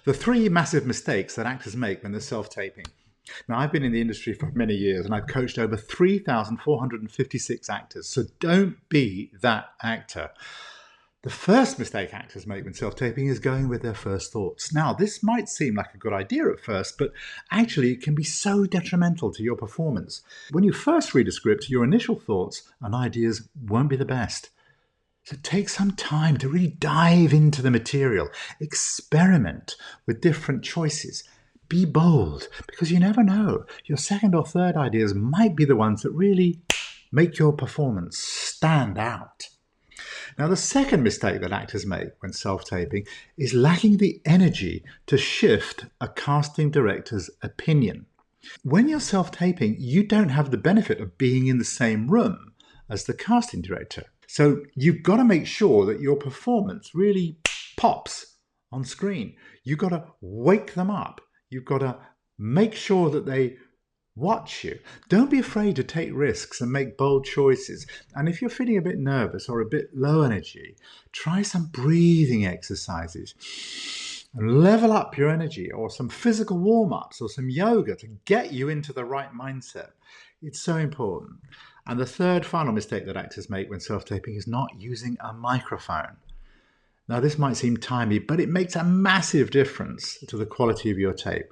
The three massive mistakes that actors make when they're self-taping. Now, I've been in the industry for many years and I've coached over 3,456 actors, so don't be that actor. The first mistake actors make when self-taping is going with their first thoughts. Now, this might seem like a good idea at first, but actually it can be so detrimental to your performance. When you first read a script, your initial thoughts and ideas won't be the best. So take some time to really dive into the material, experiment with different choices. Be bold, because you never know. Your second or third ideas might be the ones that really make your performance stand out. Now, the second mistake that actors make when self-taping is lacking the energy to shift a casting director's opinion. When you're self-taping, you don't have the benefit of being in the same room as the casting director. So you've got to make sure that your performance really pops on screen. You've got to wake them up. You've got to make sure that they watch you. Don't be afraid to take risks and make bold choices. And if you're feeling a bit nervous or a bit low energy, try some breathing exercises and level up your energy, or some physical warm-ups or some yoga to get you into the right mindset. It's so important. And the third final mistake that actors make when self-taping is not using a microphone. Now, this might seem tiny, but it makes a massive difference to the quality of your tape.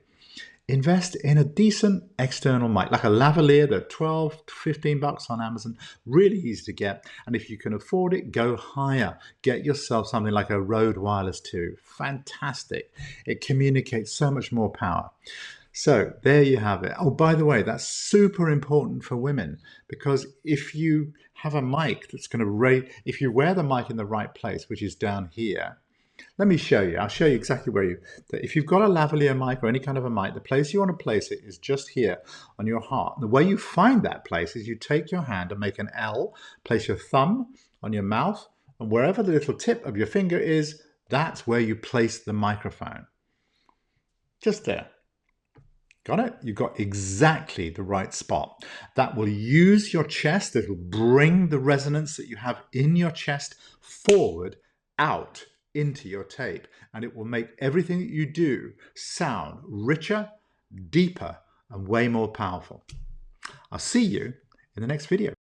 Invest in a decent external mic, like a lavalier. They're 12 to 15 bucks on Amazon, really easy to get. And if you can afford it, go higher. Get yourself something like a Rode Wireless 2. Fantastic. It communicates so much more power. So there you have it. Oh, by the way, that's super important for women, because if you have a mic that's going to rate, if you wear the mic in the right place, which is down here, let me show you. I'll show you exactly where if you've got a lavalier mic or any kind of a mic, the place you want to place it is just here on your heart. The way you find that place is you take your hand and make an L, place your thumb on your mouth, and wherever the little tip of your finger is, that's where you place the microphone. Just there. Got it? You've got exactly the right spot. That will use your chest. It will bring the resonance that you have in your chest forward, out into your tape. And it will make everything that you do sound richer, deeper, and way more powerful. I'll see you in the next video.